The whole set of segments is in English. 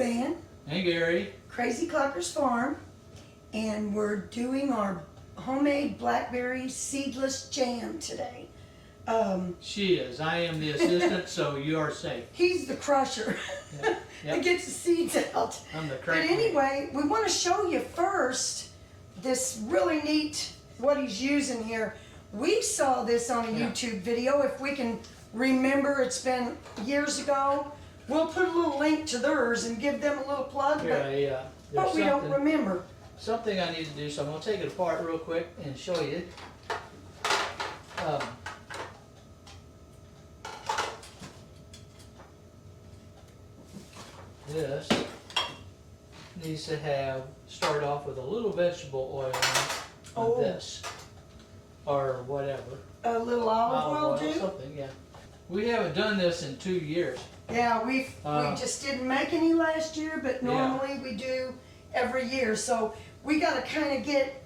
Luann. Hey Gary. Crazy Cluckers Farm, and we're doing our homemade blackberry seedless jam today. She is. I am the assistant, so you are safe. He's the crusher Yep. that gets the seeds out. I'm the But crank. anyway, we want to show you first this really neat, what he's using here. We saw this on a YouTube video. If we can remember, it's been years ago. We'll put a little link to theirs and give them a little plug, but we don't remember. Something I need to do, so I'm going to take it apart real quick and show you. This needs to start off with a little vegetable oil on this, or whatever. A little olive oil too? Something, yeah. We haven't done this in 2 years. Yeah, we just didn't make any last year, but normally we do every year. So we got to kind of get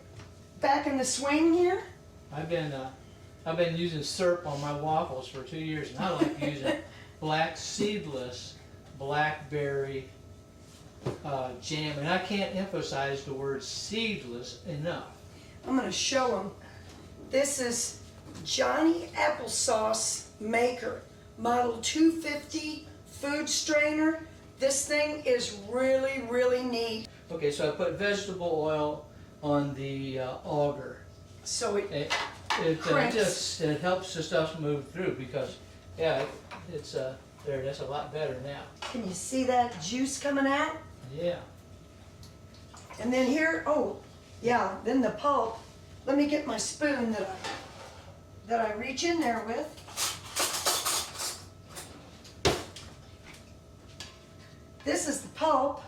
back in the swing here. I've been using syrup on my waffles for 2 years, and I like using seedless blackberry jam, and I can't emphasize the word seedless enough. I'm going to show them. This is Johnny Applesauce Maker, model 250 food strainer. This thing is really, really neat. Okay, so I put vegetable oil on the auger. So it helps the stuff move through, because it's there. That's a lot better now. Can you see that juice coming out? Yeah. And then here, then the pulp. Let me get my spoon that I reach in there with. This is the pulp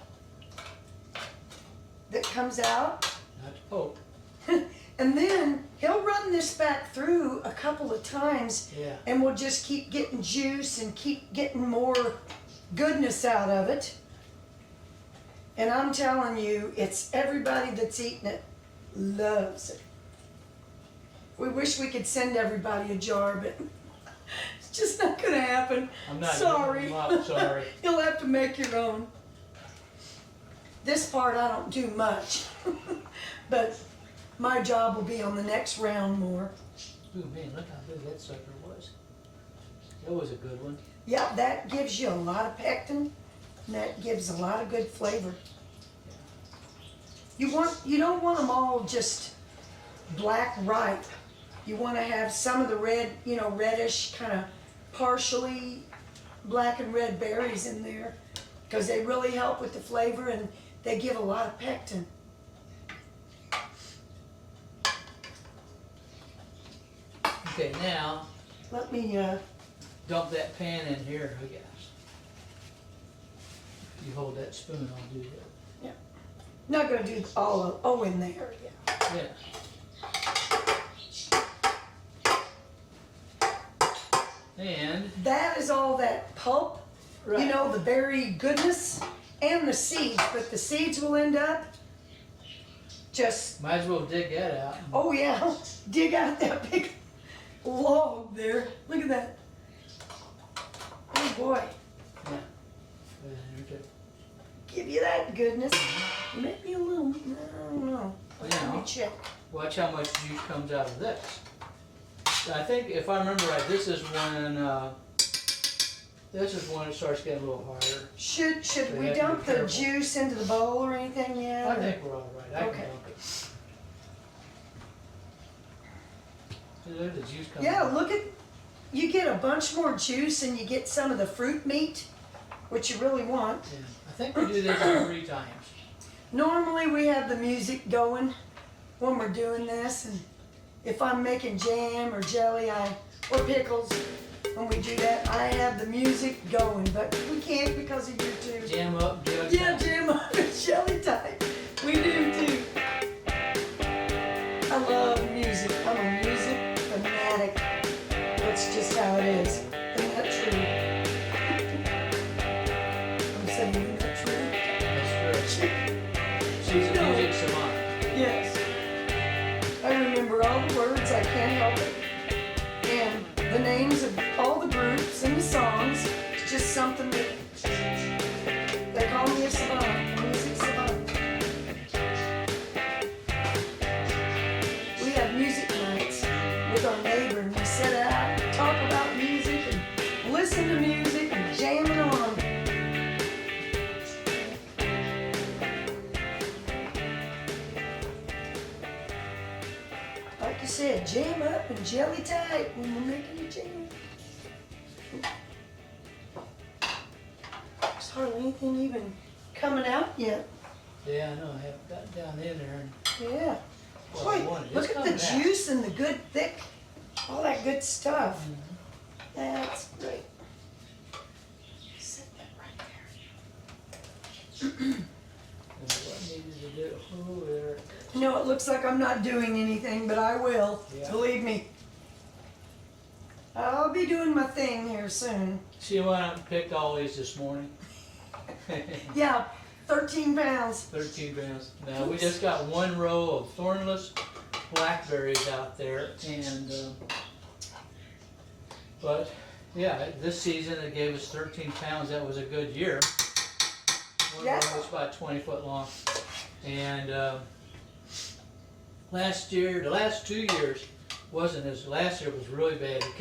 that comes out. Not the pulp. And then he'll run this back through a couple of times, and we'll just keep getting juice and keep getting more goodness out of it. And I'm telling you, it's everybody that's eating it loves it. We wish we could send everybody a jar, but it's just not going to happen. I'm not. Sorry. I'm sorry. You'll have to make your own. This part I don't do much, but my job will be on the next round more. Ooh, man, look how big that sucker was. That was a good one. Yeah, that gives you a lot of pectin, and that gives a lot of good flavor. You don't want them all just black ripe. You want to have some of the red, reddish, kind of partially black and red berries in there, because they really help with the flavor and they give a lot of pectin. Okay, now Let me dump that pan in here, I guess. You hold that spoon, I'll do that. Yeah. Not gonna do all of in there. Yeah. And that is all that pulp, right. The berry goodness and the seeds, but the seeds will end up just, might as well dig that out. oh yeah, dig out that big log there. Look at that. Oh boy. Yeah. Give you that goodness. Maybe a little, I don't know. Let me check. Watch how much juice comes out of this. I think, if I remember right, this is when it starts getting a little harder. Should So we dump the juice into the bowl or anything yet? I think we're all right. I can dump it. See, there's the juice coming out. Look at, you get a bunch more juice and you get some of the fruit meat, which you really want. Yeah. I think we do this 3 times. Normally we have the music going when we're doing this, and if I'm making jam or jelly or pickles, when we do that, I have the music going, but we can't because of YouTube. Jam up, jelly Yeah, jam up and jelly time. We do too. I love music. I'm a music fanatic. That's just how it is. Isn't that true? I'm saying, isn't that true? That's true. She's a music savant. Yes. I remember all the words, I can't help it. And the names of all the groups and the songs. It's just something that they call call me a savant, a music savant. We have music nights with our neighbor, and we sit out and talk about music and listen to music and jam it on. Like you said, jam up and jelly tight when we're making the jam. There's hardly anything even coming out yet. Yeah, I know, I haven't got down in there and Yeah. well, I Boy, wanted. look It's at the coming out. juice and the good thick, all that good stuff. Mhm. That's great. Set that right there. And what I needed to do, oh, there. You know, it looks like I'm not doing anything, but I will. Yeah. Believe me. I'll be doing my thing here soon. See, I went out and picked all these this morning. Yeah, 13 pounds. 13 grams. Now, we just got one row of thornless blackberries out there, and but yeah, this season it gave us 13 pounds. That was a good year. One Yeah. row was about 20 foot long, and last year, the last 2 years wasn't as. Last year was really bad. It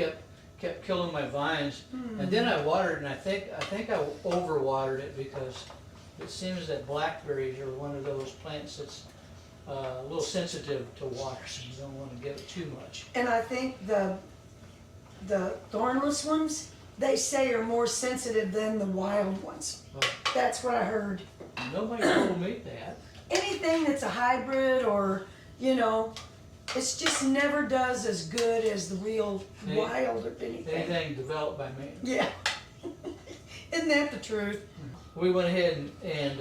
kept killing my vines, and then I watered, and I think I overwatered it because it seems that blackberries are one of those plants that's a little sensitive to water, so you don't want to give it too much. And I think the thornless ones, they say are more sensitive than the wild ones. Well, That's what I heard. nobody told me that. Anything that's a hybrid or, you know, it's just never does as good as the real Hey, wild or anything. Anything developed by man. Yeah. Isn't that the truth? We went ahead and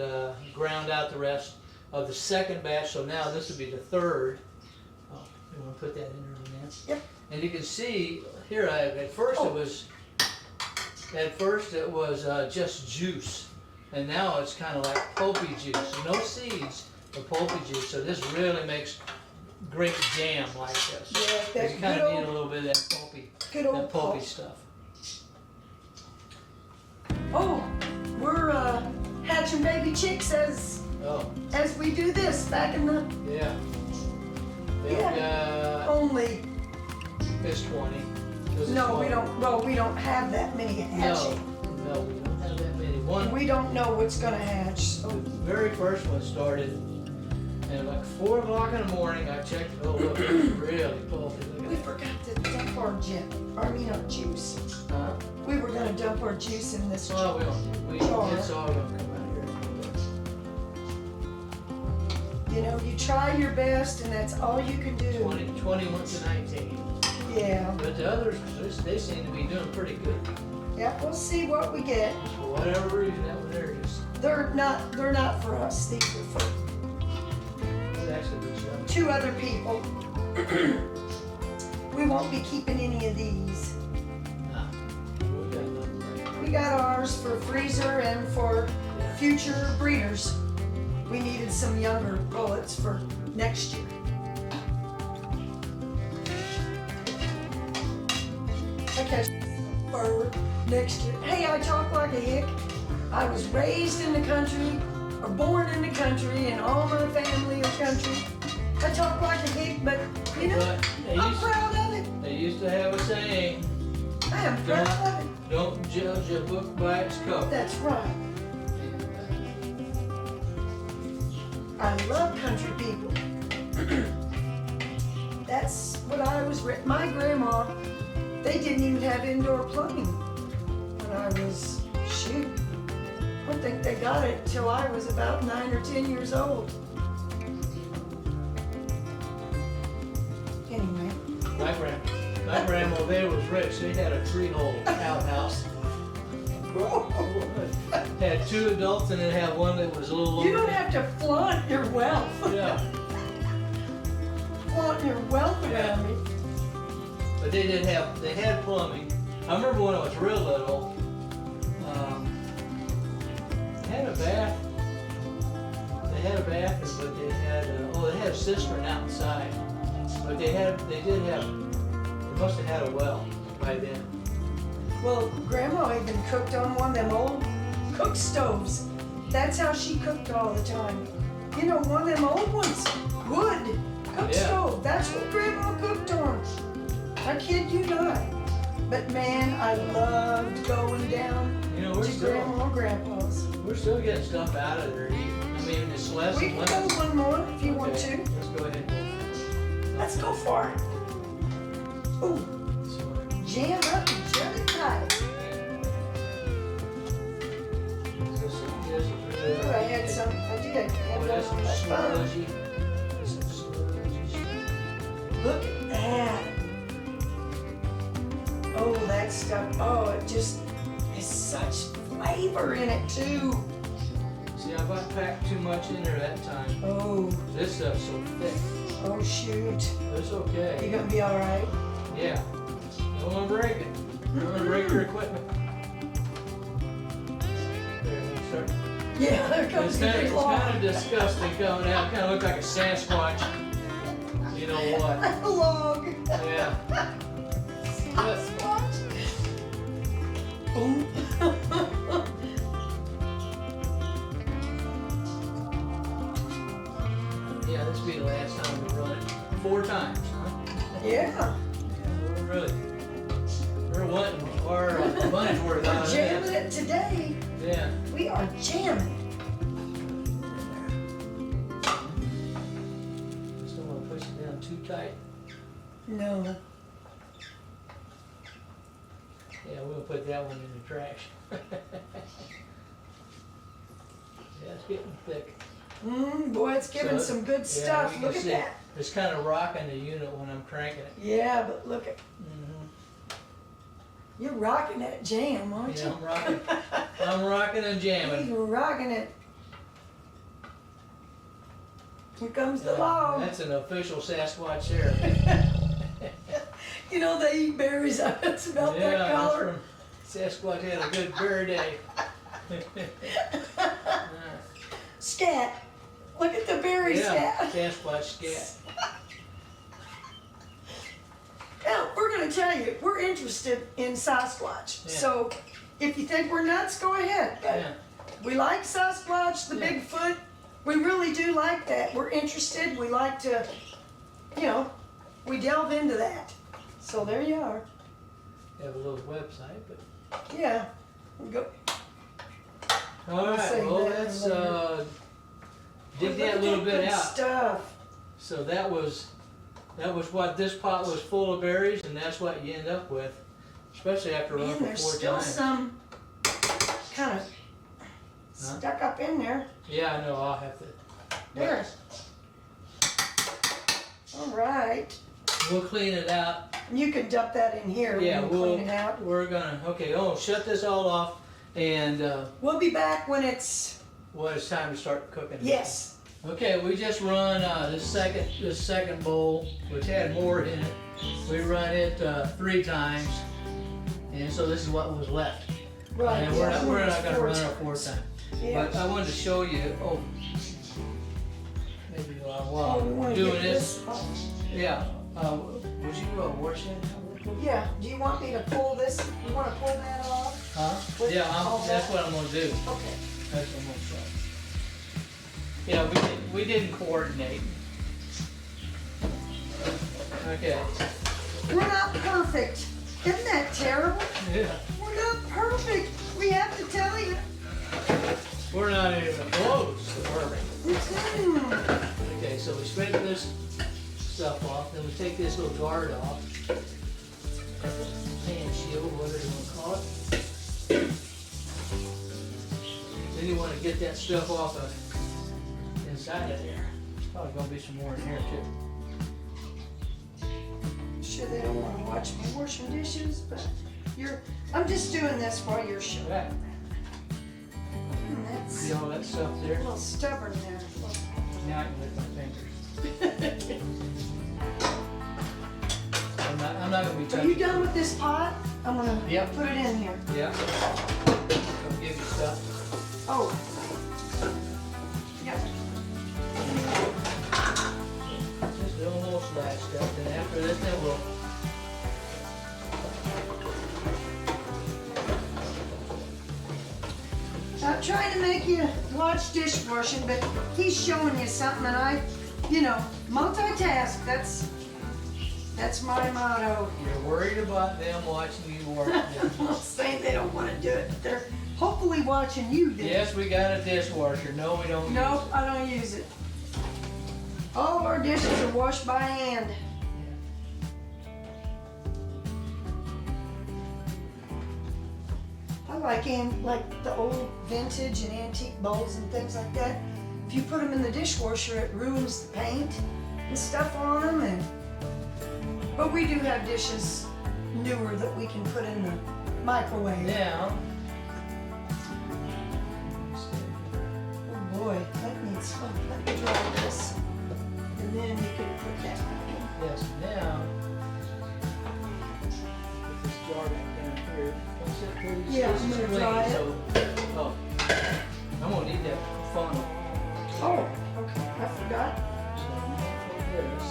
ground out the rest of the second batch, so now this would be the third. Oh, you want to put that in there, Nancy? Yep. And you can see here, at first it was just juice, and now it's kind of like pulpy juice. No seeds, but pulpy juice. So this really makes great jam like this. Yeah, 'Cause that you kind good of need a old, little bit of that pulpy good pulp. stuff. Oh, we're hatching baby chicks as Oh, we do this back in the yeah. They've got only. this 20. Was it No, 20? we don't. Well, we don't have that many hatching. No, we don't have that many. One, We don't know what's gonna hatch. So. the very first one started, and like 4 o'clock in the morning, I checked. Oh, look, it's really pulpy. We Look at forgot to dump our juice. that. We were gonna dump our juice in this jar. Well, we don't. Jar. It's all gonna come out You know, you try your best, and that's all you can do. here. 21 to 19. Yeah. But the others, they seem to be doing pretty good. Yeah. We'll see what we get. For whatever reason, that one there is. They're not for us. These are for It's actually good stuff. 2 other people. We won't be keeping any of these. Nah, we got nothing there. We got ours for freezer and for Yeah. future breeders. We needed some younger bullets for next year. Okay, for next year. Hey, I talk like a hick. I was raised in the country, or born in the country, and all my family are country. I talk like a hick, but you know, But I'm proud of it. they used to have a saying, I am proud of it. don't judge a book by its cover. That's right. I love country people. That's what I was. My grandma, they didn't even have indoor plumbing when I was, shoot, I don't think they got it till I was about 9 or 10 years old. Anyway, My grandma there was rich. They had a 3-hole outhouse. Had 2 adults and then had one that was a little you older. don't have to flaunt your wealth. Yeah, Flaunt your wealth Yeah. around me. but they had plumbing. I remember when I was real little, they had a bath. They had a bathroom, but they had a cistern outside. But they must have had a well by then. Well, Grandma even cooked on one of them old cook stoves That's how she cooked all the time. You know, one of them old ones, wood, cook stove. That's what Grandma cooked on. I kid you not. But man, I loved going down to Grandma and Grandpa's. We're still getting stuff out of there. I mean, it's less We and can less. go one more if you want to. Let's go ahead and go. Let's go for it. Ooh, jam up and jelly pie. Ooh, I had some, I did. I had one on my phone. Look at that. Oh, that stuff, oh, it just has such flavor in it too. See, I might pack too much in there that time. Oh, This stuff's so thick. oh shoot. It's okay. You gonna be all right? Yeah. Don't want to break it. Don't want to break your equipment. There, let's start. Yeah, there comes It's the kind, big of, it's log. kind of disgusting coming out. Kind of look like a Sasquatch. You know what? A log. Yeah. But, Boom. yeah, this will be the last time we run it. 4 times, huh? Yeah. Yeah, we're wanting our money's worth out We're of jamming it. it today. Yeah. We are jamming. Just don't want to push it down too tight. No. Yeah, we'll put that one in the trash. Yeah, it's getting thick. Boy, it's giving So, some good yeah, stuff. you can Look at see that. It's kind of rocking the unit when I'm cranking it. Yeah, but look at, Mm-hmm. you're rocking that jam, aren't Yeah, you? I'm rocking. I'm rocking and jamming. You're rocking it. Here comes the log. That's an official Sasquatch there. You know, they eat berries. It's about Yeah, that that's color. from Sasquatch had a good berry day. Scat. Look at the berry Yeah, scat. Sasquatch scat. Now, we're going to tell you, we're interested in Sasquatch. Yeah. So, if you think we're nuts, go ahead. But Yeah. we like Sasquatch, the Yeah. Bigfoot. We really do like that. We're interested. We like to, you know, we delve into that. So there you are. Have a little website, but. Yeah. We go. All right, say well, that let's later. dig Look that at little bit good out. Stuff. So that was what this pot was full of berries, and that's what you end up with, especially after running And for there's 4 still times. some kind of stuck up in there. Yeah, I know. I'll have to. There. All right. We'll clean it out. You can dump that in here. Yeah, when we clean it out. we're gonna. Okay. Oh, shut this all off, and We'll be back when it's, well, it's time to start cooking. yes. Okay, we just run this second bowl, which had more in it. We run it 3 times, and so this is what was left. Right. And yeah, we're when not it's gonna four run it times. 4 times. Yeah. But I wanted to show you. Oh, maybe while Oh, we I'm want to doing get this. this off. Yeah. Would you wash it? Yeah. Do you want me to pull this? You want to pull that off? Huh? With Yeah. all That's that? what I'm gonna do. Okay. That's what I'm gonna show. Yeah, we didn't coordinate. Okay. We're not perfect. Isn't that terrible? Yeah. We're not perfect. We have to tell you. We're not even close to perfect. Mm. Okay, so we scrape this stuff off, then we take this little guard off. Hand shield, whatever you want to call it. Then you want to get that stuff off of inside of there. There's probably going to be some more in here too. Sure they don't want to watch me washing dishes, but I'm just doing this while you're showing. Right. That's See all that stuff a there? little stubborn there. Now I can lift my fingers. I'm not going to be Are touching. you done with this pot? I'm gonna Yep. put it in here. Yeah. Come give you stuff. Oh. Yep. Just do almost that stuff, and after this, then we'll. Not trying to make you life watch dishwashing, but he's showing you something, and I, you know, multitask. That's my motto. You're worried about them watching you work. I'm not saying they don't want to do it, but they're hopefully watching you do it. Yes, we got a dishwasher. No, we don't. Nope, I don't use it. All of our dishes are washed by hand. I like the old vintage and antique bowls and things like that. If you put them in the dishwasher, it ruins the paint and stuff on them. But we do have dishes newer that we can put in the microwave. Yeah. Oh boy, that needs fun. Let me dry this. And then you can put that back in. Yes, now. Put this jar back down here. Yeah, This I'm is gonna clean, dry it. so, oh, I'm gonna need that funnel. Oh, okay, I forgot. So, this.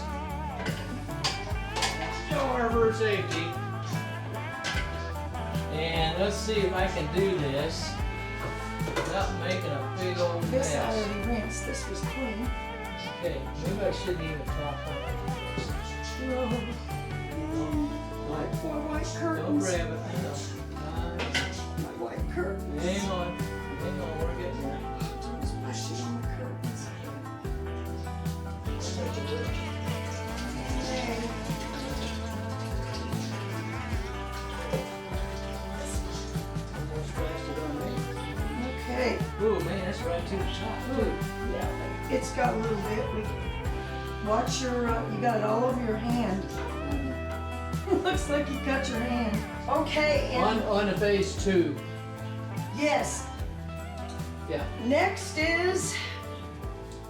Jar for safety. And let's see if I can do this without making a big old This I mess. already rinsed, this was clean. Okay, maybe I shouldn't even top on My white it. Don't curtains. grab it. My white curtains. Hang on, we're getting there. Splash it on the curtains. Okay. Almost splashed it on me. Okay. Ooh, man, that's right to the top, too. Yeah, it's got a little bit. Watch your, you got it all over your hand. Looks like you cut your hand. Okay, and On the phase 2. yes. Yeah. Next is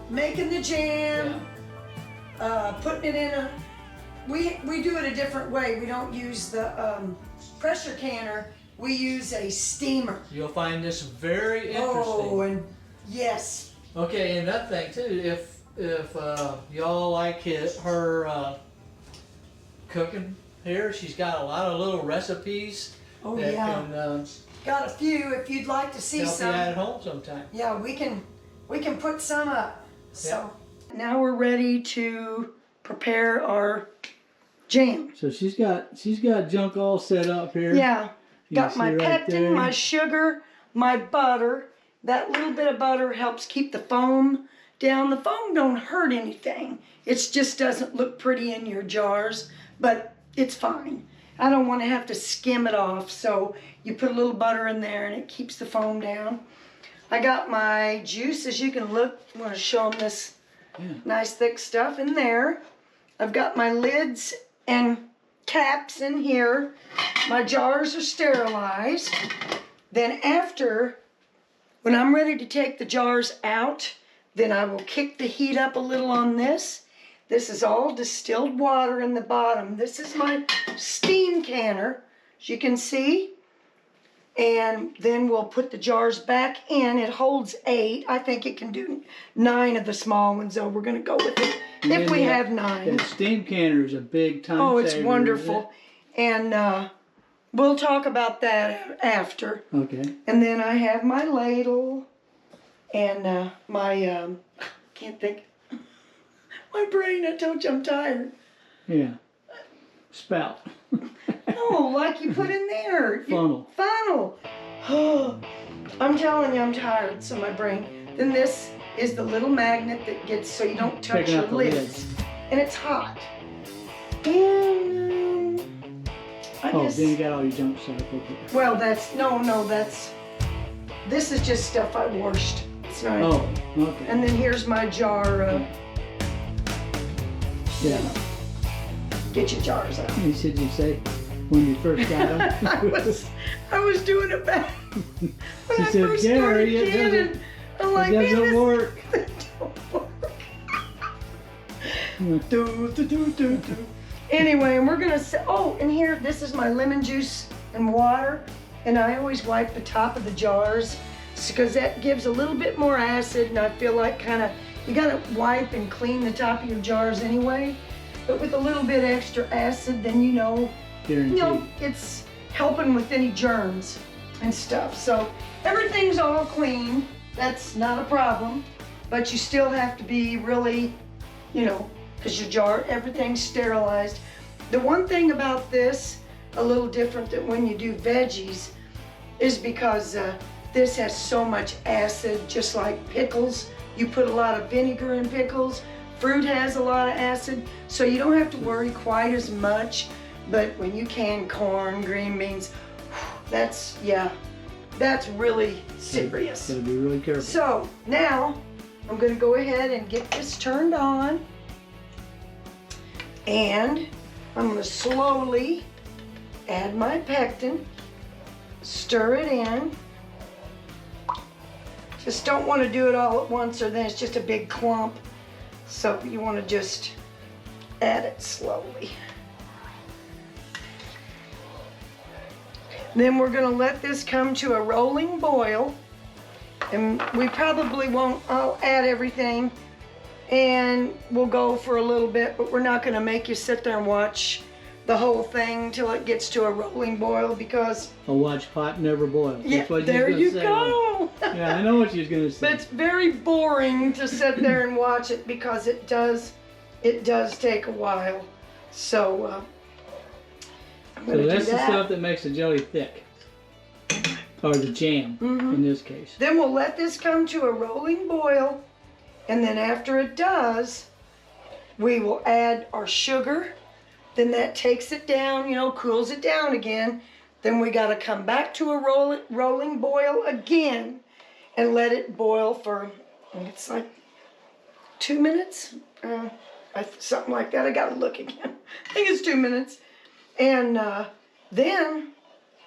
making the jam, putting it in a, we do it a different way. We don't use the pressure canner, we use a steamer. You'll find this very interesting. Oh, and yes. Okay, and that thing too, if y'all like her cooking here, she's got a lot of little recipes Oh that yeah. can Got a few if you'd like to see help you some. out at home sometime. Yeah, we can put some up. So now we're ready to prepare our jam. So she's got junk all set up here. Yeah, You got see my right pectin, there. my sugar, my butter. That little bit of butter helps keep the foam down. The foam don't hurt anything. It just doesn't look pretty in your jars, but it's fine. I don't want to have to skim it off, so you put a little butter in there and it keeps the foam down. I got my juice, as you can look. I want to show them this nice thick stuff in there. I've got my lids and caps in here. My jars are sterilized. Then after, when I'm ready to take the jars out, then I will kick the heat up a little on this. This is all distilled water in the bottom. This is my steam canner, as you can see. And then we'll put the jars back in. It holds 8. I think it can do 9 of the small ones, though. We're going to go with it if we have 9. That steam canner is a big time Oh, it's saver, wonderful. And we'll talk about that after. Okay. And then I have my ladle and my, can't think, my brain, I told you I'm tired. Yeah. Spout. Oh, like you put in there. Funnel. Funnel. Oh, I'm telling you, I'm tired, so my brain. Then this is the little magnet that gets so you don't touch Picking your up the lids. And it's hot. And I guess. Then you got all your junk set up over there. Well, this is just stuff I washed. It's not. Oh, okay. And then here's my jar. Yeah. Get your jars out. You said you say when you first got them. I was doing it back when She I said, first "Gary, started it canning. I'm like, It man, doesn't this work. don't work. Anyway, and we're gonna say, oh, and here, this is my lemon juice and water, and I always wipe the top of the jars because that gives a little bit more acid, and I feel like you gotta wipe and clean the top of your jars anyway. But with a little bit extra acid, then Guaranteed. it's helping with any germs and stuff. So everything's all clean. that's not a problem. But you still have to be really, you know, because your jar, everything's sterilized. The one thing about this, a little different than when you do veggies, is because this has so much acid, just like pickles. You put a lot of vinegar in pickles. Fruit has a lot of acid, so you don't have to worry quite as much. But when you can corn, green beans, that's really serious. Gotta be really careful. So now I'm gonna go ahead and get this turned on, and I'm gonna slowly add my pectin, stir it in. Just don't want to do it all at once, or then it's just a big clump. So you want to just add it slowly. Then we're going to let this come to a rolling boil. And we probably won't, I'll add everything and we'll go for a little bit, but we're not going to make you sit there and watch the whole thing till it gets to a rolling boil, because A watch pot never boils. yeah, That's what there you say. go. Yeah, I know what she's gonna say. But it's very boring to sit there and watch it, because it does take a while. So I'm So gonna that's do the that. stuff that makes the jelly thick, or the jam in this case. Then we'll let this come to a rolling boil, and then after it does, we will add our sugar. Then that takes it down, you know, cools it down again. Then we got to come back to a rolling boil again and let it boil for, it's like 2 minutes, something like that. I got to look again. I think it's 2 minutes. And then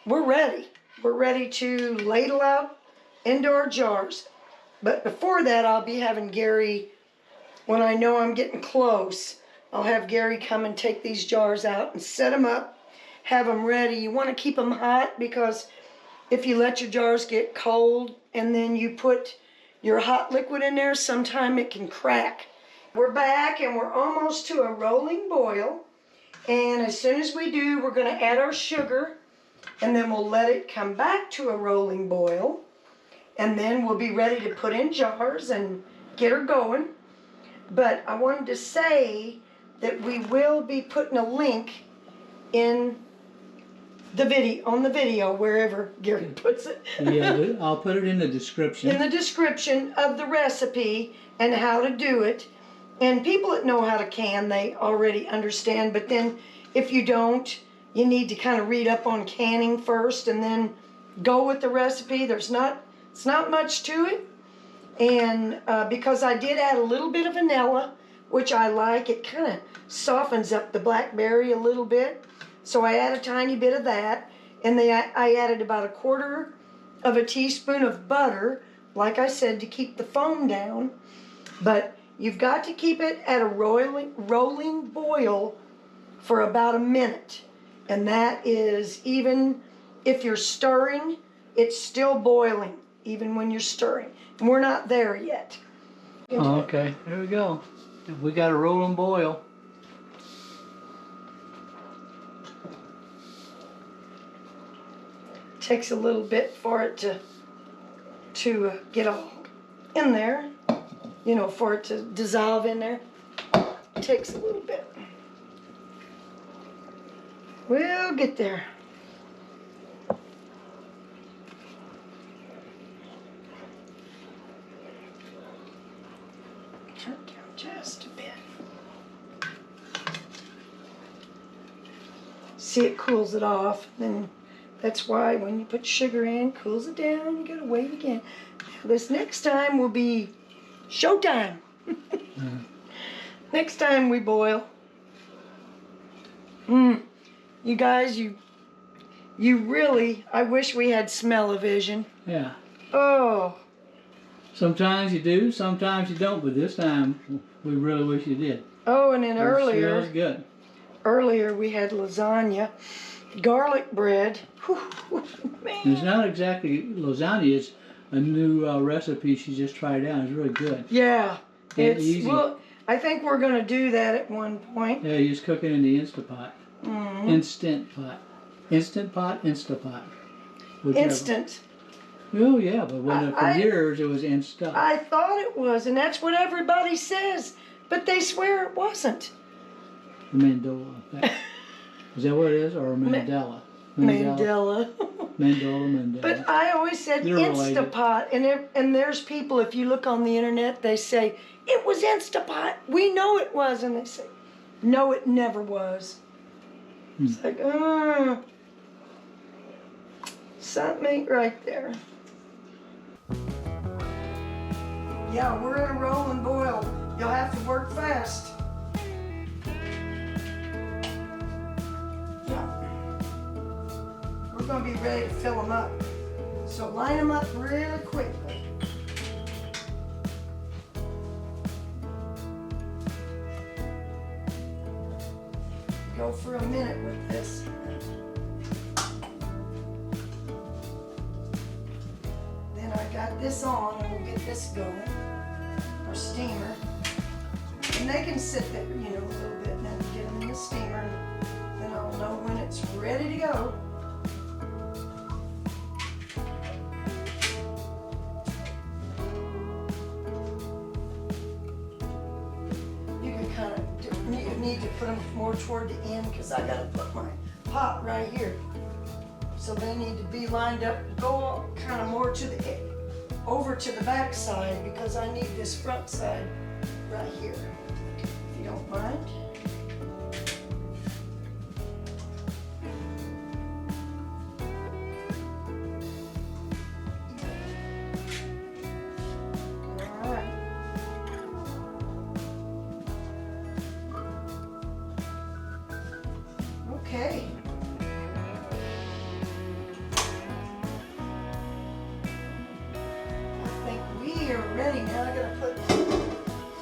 we're ready. We're ready to ladle out into our jars. But before that, I'll be having Gary, when I know I'm getting close, I'll have Gary come and take these jars out and set them up, have them ready. You want to keep them hot, because if you let your jars get cold and then you put your hot liquid in there, sometime it can crack. We're back and we're almost to a rolling boil. And as soon as we do, we're going to add our sugar, and then we'll let it come back to a rolling boil. And then we'll be ready to put in jars and get her going. But I wanted to say that we will be putting a link in the video, on the video, wherever Gary puts it. Yeah, I'll put it in the description. In the description of the recipe and how to do it. And people that know how to can, they already understand. But then if you don't, you need to kind of read up on canning first and then go with the recipe. It's not much to it. And because I did add a little bit of vanilla, which I like, it kind of softens up the blackberry a little bit. So I add a tiny bit of that. And I added about 1/4 of a teaspoon of butter, like I said, to keep the foam down. But you've got to keep it at a rolling boil for about a minute. And that is, even if you're stirring, it's still boiling, even when you're stirring. And we're not there yet. Oh, okay, there we go. We got a rolling boil. Takes a little bit for it to get all in there, you know, for it to dissolve in there. It takes a little bit. We'll get there. Turn it down just a bit. See, it cools it off. Then that's why when you put sugar in, cools it down, you gotta wait again. Now, this next time will be showtime. Next time we boil. You guys, you really, I wish we had smell-o-vision. Yeah. Oh. Sometimes you do, sometimes you don't, but this time we really wish you did. Oh, and then It earlier. smells good. Earlier we had lasagna, garlic bread. Whew, man. It's not exactly lasagna, it's a new recipe she just tried out. It's really good. Yeah, And it's easy. well. I think we're gonna do that at one point. Yeah, you just cook it in the Instant Pot. Instant Pot. Instant Pot, Instant Pot. Whichever. Instant. Oh yeah, but for I- years it was in stock. I thought it was, and that's what everybody says, but they swear it wasn't. The Mandela effect. Is that what it is, or Mandela? Mandela. Mandela. But I always said They're related. Instapot, and there's people, if you look on the internet, they say, it was Instapot. We know it was, and they say, no, it never was. It's like, something ain't right there. Yeah, we're in a rolling boil. You'll have to work fast. Yeah. We're gonna be ready to fill them up. So line them up really quickly. Go for a minute with this. Then I got this on, and we'll get this going. Our steamer. And they can sit there, you know, a little bit, and then get them in the steamer, and then I'll know when it's ready to go. You can kind of, you need to put them more toward the end, because I gotta put my pot right here. So they need to be lined up, go kind of more to the, over to the back side, because I need this front side right here, if you don't mind. All right. Okay. We are ready now. I gotta put,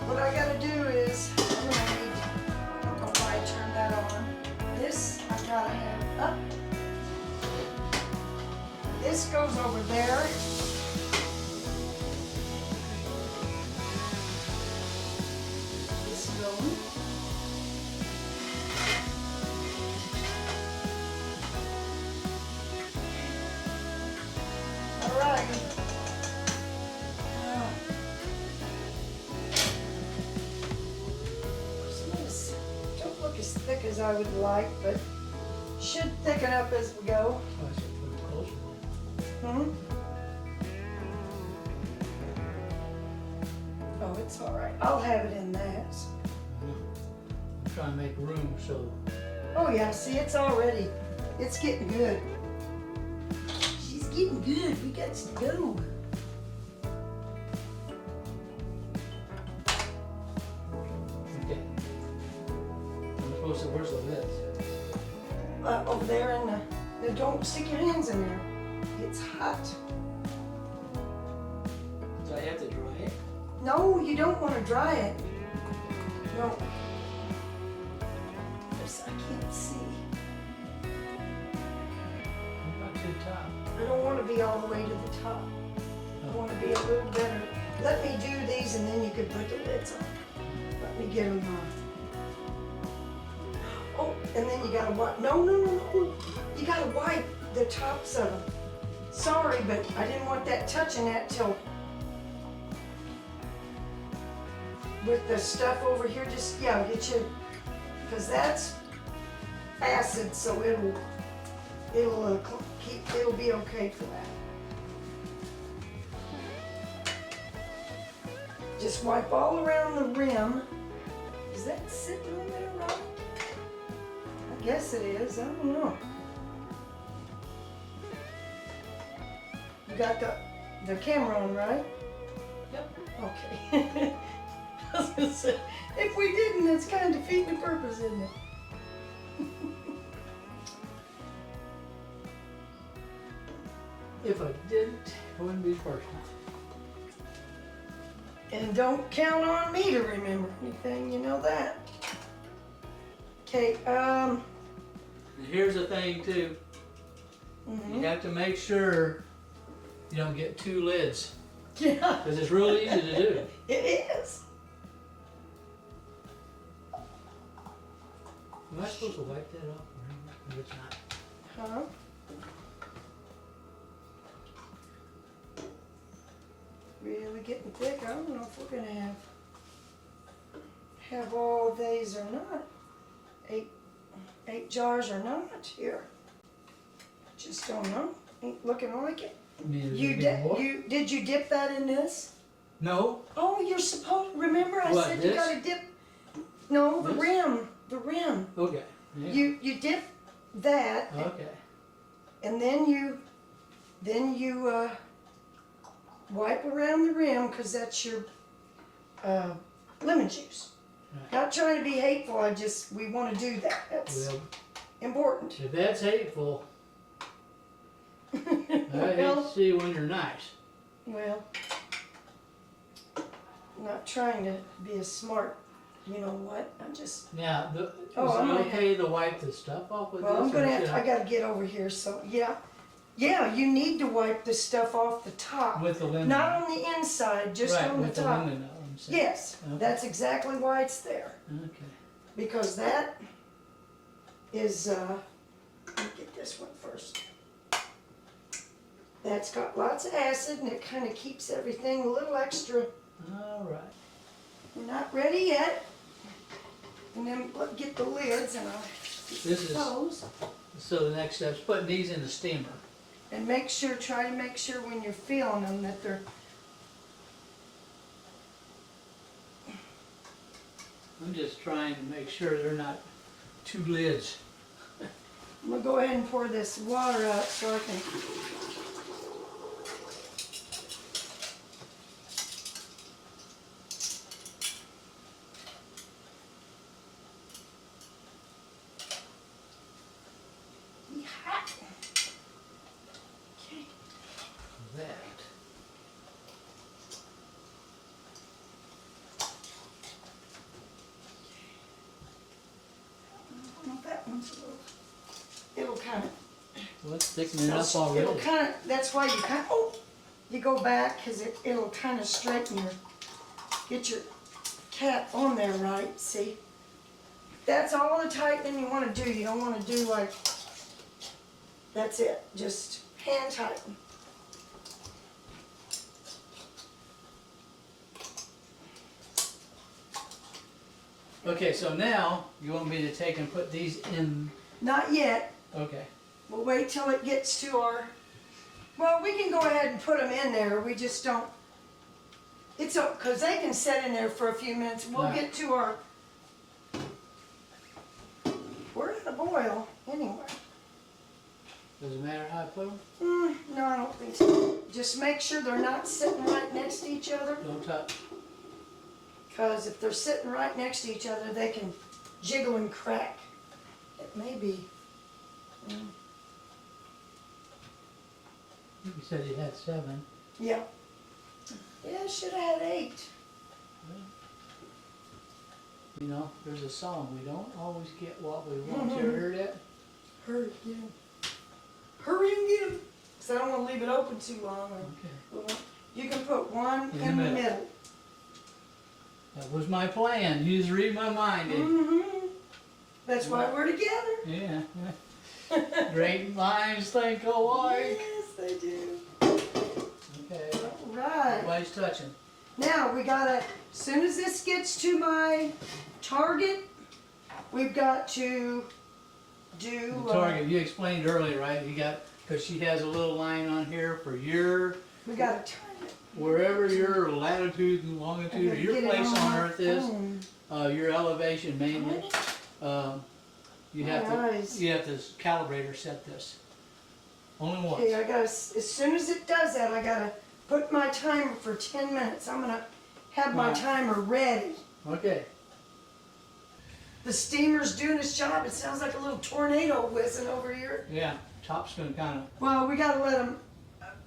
what I gotta do is, I'm gonna need, I don't know why I turned that on. This, I gotta have up. This goes over there. This going. All right. Don't look as thick as I would like, but should thicken up as we go. Oh, I should put it closer. Hmm? Oh, it's all right. I'll have it in that. I'm trying to make room so. Oh yeah, see, it's already, it's getting good. She's getting good. We got to go. Okay. I'm supposed to, where's the lid? Over there in the, don't stick your hands in there. It's hot. Do I have to dry it? No, you don't want to dry it. No. Yes, I can't see. I'm not too top. I don't want to be all the way to the top. I want to be a little better. Let me do these and then you can put the lids on. Let me get them on. Oh, and then you gotta wipe. No. You gotta wipe the tops of them. Sorry, but I didn't want that touching that till with the stuff over here. Just, yeah, get you, because that's acid, so it'll be okay for that. Just wipe all around the rim. Is that sitting on there right? I guess it is. I don't know. You got the camera on, right? Yep. Okay. I was gonna say, if we didn't, it's kind of defeating the purpose, isn't it? If I didn't, it wouldn't be personal. And don't count on me to remember anything, you know that. Okay, And here's the thing too. mhm. You have to make sure you don't get two lids. Yeah, Because it's really easy to do. it is. Am I supposed to wipe that off? Or it's not? Huh? getting thick. I don't know if we're gonna have all these or not. Eight jars or not here. Just don't know. Ain't looking like it. Did you dip that in this? No. Oh, you're supposed. Remember, I What, said this? you gotta dip. No, the This? rim. The rim. Okay. Yeah. You dip that, Okay. and then you wipe around the rim because that's your lemon juice. Right. Not trying to be hateful. We want to do that. That's Well, important. if that's hateful, I hate Well, to see when you're nice. well, I'm not trying to be a smart. You know what? I'm just. Now, is I'm it gonna okay to wipe the stuff off with Well, this? I'm gonna or have should to. I gotta get over here. So yeah. You need to wipe the stuff off the top. With the lemon. Not on the inside, just right, on the with top. the lemon, I'm saying. Yes, Okay. that's exactly why it's there. Okay. Because that is, let me get this one first. That's got lots of acid and it kind of keeps everything a little extra. All right. We're not ready yet. And then get the lids and I'll This is those. so the next step's putting these in the steamer. And try to make sure when you're feeling them that they're. I'm just trying to make sure they're not two lids. I'm gonna go ahead and pour this water out so I can. Hot. Okay. That. Well, that one's a little. It'll kind of. Well, it's thickening up already. It'll kind of. That's why you kind of. Oh, you go back because it'll kind of straighten get your cap on there right. See. That's all the tightening you want to do. You don't want to do like. That's it. Just hand tighten. Okay, so now you want me to take and put these in. Not yet. Okay. We'll wait till it gets to our. Well, we can go ahead and put them in there. We just don't. It's because they can sit in there for a few minutes. We'll Right. get to our. We're at a boil anyway. Does it matter how I put them? No, I don't think so. Just make sure they're not sitting right next to each other. Don't touch. Because if they're sitting right next to each other, they can jiggle and crack. It may be. You said you had 7. Yeah. Yeah, I should have had 8. You know, there's a song, we don't always get what we want. You ever heard that? Hurry, get 'em. Hurry and get 'em. Because I don't want to leave it open too long. Okay. You can put one in the middle. That was my plan. You just read my mind. That's why we're together. Yeah. Great minds think alike. Yes, they do. Okay. All right. Nobody's touching. Now we gotta, as soon as this gets to my target, we've got to do. The target, you explained earlier, right? You got, because she has a little line on here for your, We gotta time it. wherever your latitude and longitude, or your place on Earth is, your elevation mainly. You have to calibrate or set this. Only once. Okay, I gotta, as soon as it does that, I gotta put my timer for 10 minutes. I'm gonna have my Wow. timer ready. Okay. The steamer's doing its job. It sounds like a little tornado whizzing over here. Yeah, top's gonna kind of. Well, we gotta let them,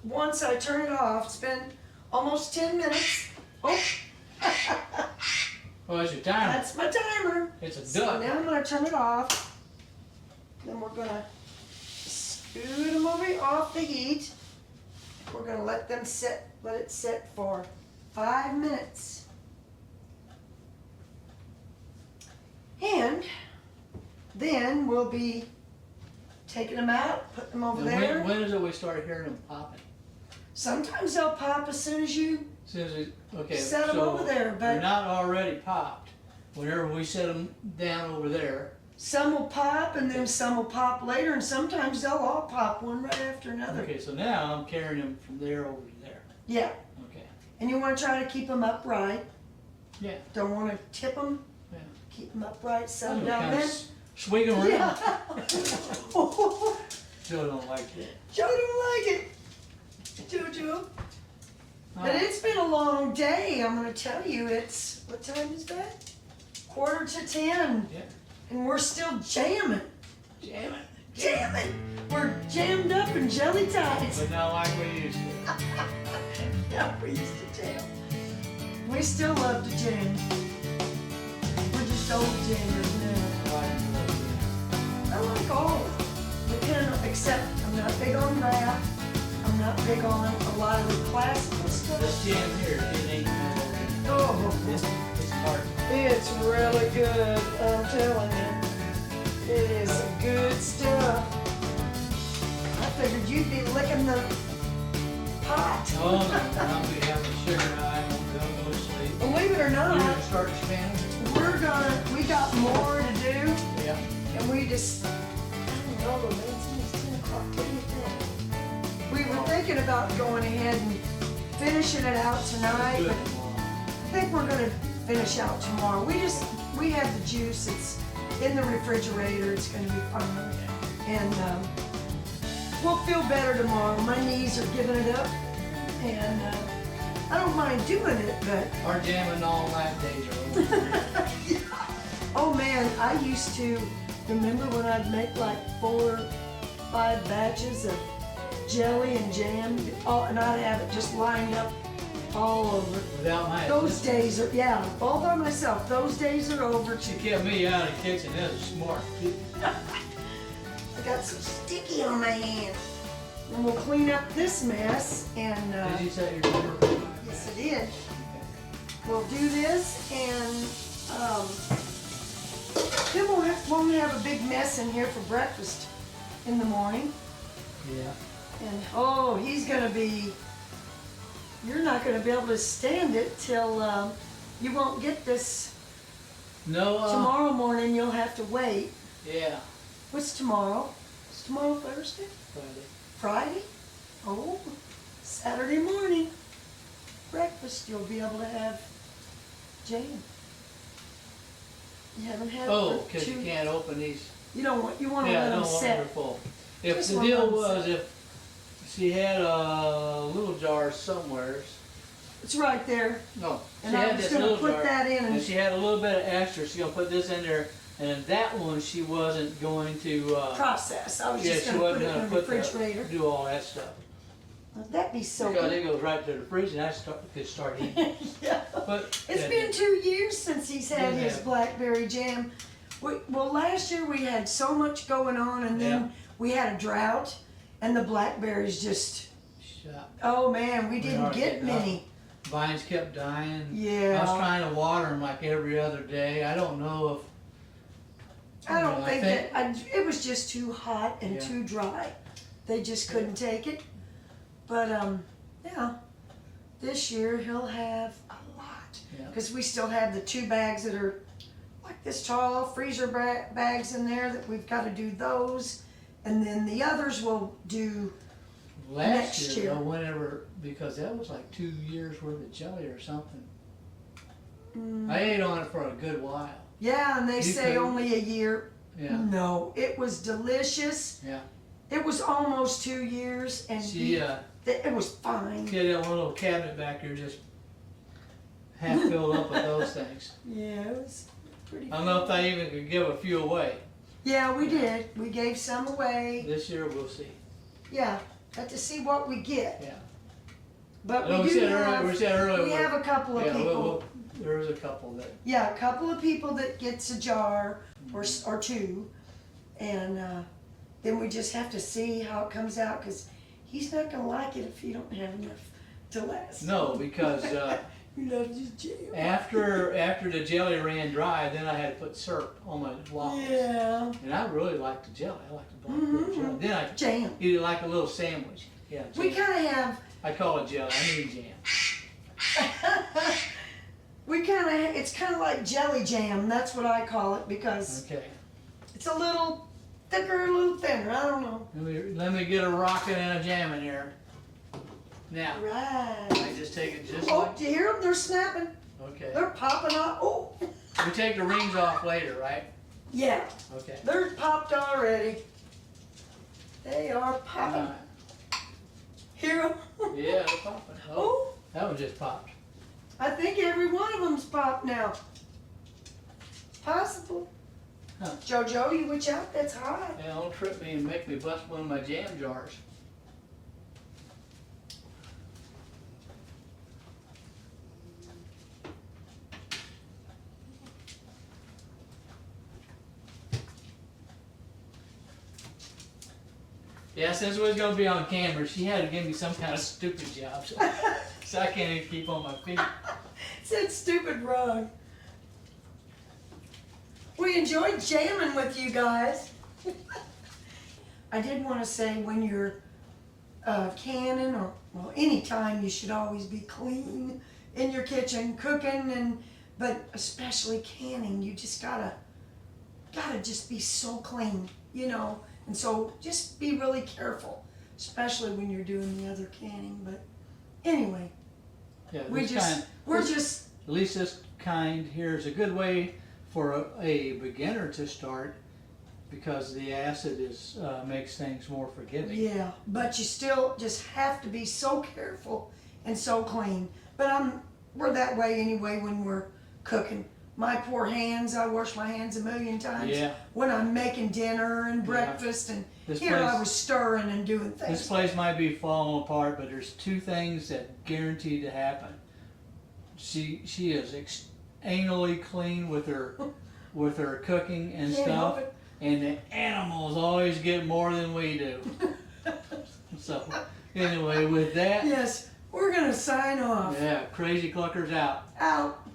once I turn it off, it's been almost 10 minutes. Oh, Well, it's your timer. that's my timer. It's a So duck. now I'm gonna turn it off. Then we're gonna scoot them over off the heat. We're gonna let it sit for 5 minutes. And then we'll be taking them out, putting them over And there. when is it we start hearing them popping? Sometimes they'll pop as soon as you soon as we, okay, Set 'em so over there, but- they're not already popped. Whenever we set them down over there, Some will pop and then some will pop later, and sometimes they'll all pop one right after another. okay, so now I'm carrying them from there over to there. Yeah, Okay, and you wanna try to keep them upright. yeah. Don't wanna tip them. Yeah. Keep them upright, set them I'm down. kinda Then, swing them around. yeah. Joe don't like that. Joe don't like it. Jojo. But Oh, it's been a long day, I'm gonna tell you. It's, what time is that? 9:45. Yeah. And we're still jamming. Jam it. Jamming. We're jammed up and jelly tied. But not like we used to. Yeah, we used to jam. We still love to jam. We're just old jammers now. I like all of them. Except I'm not big on rap. I'm not big on a lot of the classical This stuff. jam here, it ain't no, Oh, it's hard. it's really good, I'm telling you. It is good stuff. I figured you'd be licking the pot. Oh, no, I'll be having sugar high, I'll go to sleep. Believe it or You not, gonna start expanding? we got more to do, Yeah. and we just, I don't know, man, it's almost 10 o'clock, what do you think? We were thinking about going ahead and finishing it out tonight, Do but it tomorrow. I think we're gonna finish out tomorrow. We have the juice, it's in the refrigerator, it's gonna be fine. And, we'll feel better tomorrow. My knees are giving it up, and, I don't mind doing it, but Our jamming all night days are over. oh man, I used to remember when I'd make like 4 or 5 batches of jelly and jam, and I'd have it just lined up all over. Without my Those assistance. days are, yeah, all by myself. Those days are over She too. kept me out of the kitchen, that was smart. I got some sticky on my hands. And we'll clean up this mess, and Did you set your number? yes, I did. We'll do this, and then won't have a big mess in here for breakfast in the morning. Yeah. And oh, he's gonna be. You're not gonna be able to stand it till you won't get this No, tomorrow morning. You'll have to wait. yeah, What's tomorrow? Is tomorrow Thursday? Friday. Friday? Oh, Saturday morning. Breakfast, you'll be able to have jam. You haven't had it Oh, for because you 2 can't open these. You don't want. You want to Yeah, let no, them set. wonderful. If Just the one deal of them was, set. if she had a little jar somewhere, It's right there, no, she and I had was this gonna little put jar, that in and and she had a little bit of extra, she's gonna put this in there, and then that one, she wasn't going to, process. I was yeah, just she gonna put wasn't it in gonna the put refrigerator. do all that stuff. That'd be so Because good. it goes right to the fridge, and I could start eating. Yeah. But It's yeah, been 2 years since he's had Yeah. his blackberry jam. Well, last year we had so much going on, and then Yeah. we had a drought, and the blackberries just, shut. oh man, we We didn't aren't get getting many. Vines kept dying. I was Yeah, trying to water them like every other day. I don't know if. I don't I think think- that, it was just too hot and Yeah. too dry. They just couldn't take it. But, yeah, this year he'll have a lot. Yeah. Because we still have the 2 bags that are like this tall, freezer bags in there that we've got to do those. And then the others we'll do, Last Next year, year. though, whenever, because that was like 2 years worth of jelly or something. I ate on it for a good while. yeah, and they You say could- only a year. Yeah, No, it was delicious. yeah. It was almost 2 years, and it was fine. She had that one little cabinet back there just half filled up with those things. Yeah, it was pretty. I don't know if I even could give a few away. Yeah, we did. We gave some away. This year, we'll see. Yeah, got to see what we get. Yeah. But No, we do have. we said earlier. We have a couple of yeah, people. there was a couple that. Yeah, a couple of people that gets a jar or 2, and then we just have to see how it comes out, because he's not gonna like it if you don't have enough to last. No, because He loves his jam. after the jelly ran dry, then I had to put syrup on my waffles. Yeah. And I really like the jelly. I like the blackberry jelly. Then I Jam. eat it like a little sandwich. Yeah. We jam. kind of have. I call it jelly. I mean jam. It's kind of like jelly jam. That's what I call it because Okay. it's a little thicker, a little thinner. I don't know. Let me get a rockin' and a jamming here. Now, Right. I just take it just Oh, like. do you hear them? They're snapping. Okay. They're popping off. Oh. We take the rings off later, right? Yeah. Okay. They're popped already. They are popping. Alright. Hear them? Yeah, they're popping. Oh, Oh. that one just popped. I think every one of them's popped now. Possible. Huh. Jojo, you watch out. That's hot. Yeah, don't trip me and make me bust one of my jam jars. Yeah, since we was gonna be on camera, she had to give me some kind of stupid job, so I can't even keep on my feet. It's that stupid rug. We enjoyed jamming with you guys. I did want to say when you're canning or well anytime you should always be clean in your kitchen cooking but especially canning you just gotta just be so clean, you know, and so just be really careful, especially when you're doing the other canning. But anyway, Yeah, we're just at least this kind here is a good way for a beginner to start because the acid makes things more forgiving. yeah, but you still just have to be so careful and so clean. But we're that way anyway when we're cooking. My poor hands, I wash my hands a million times Yeah. when I'm making dinner and breakfast and This here I place- was stirring and doing This things. place might be falling apart, but there's two things that guaranteed to happen. She is anally clean with her cooking and Can't help stuff, it. and the animals always get more than we do. So anyway, with that, Yes, we're gonna sign off. yeah, Crazy Cluckers out. Out.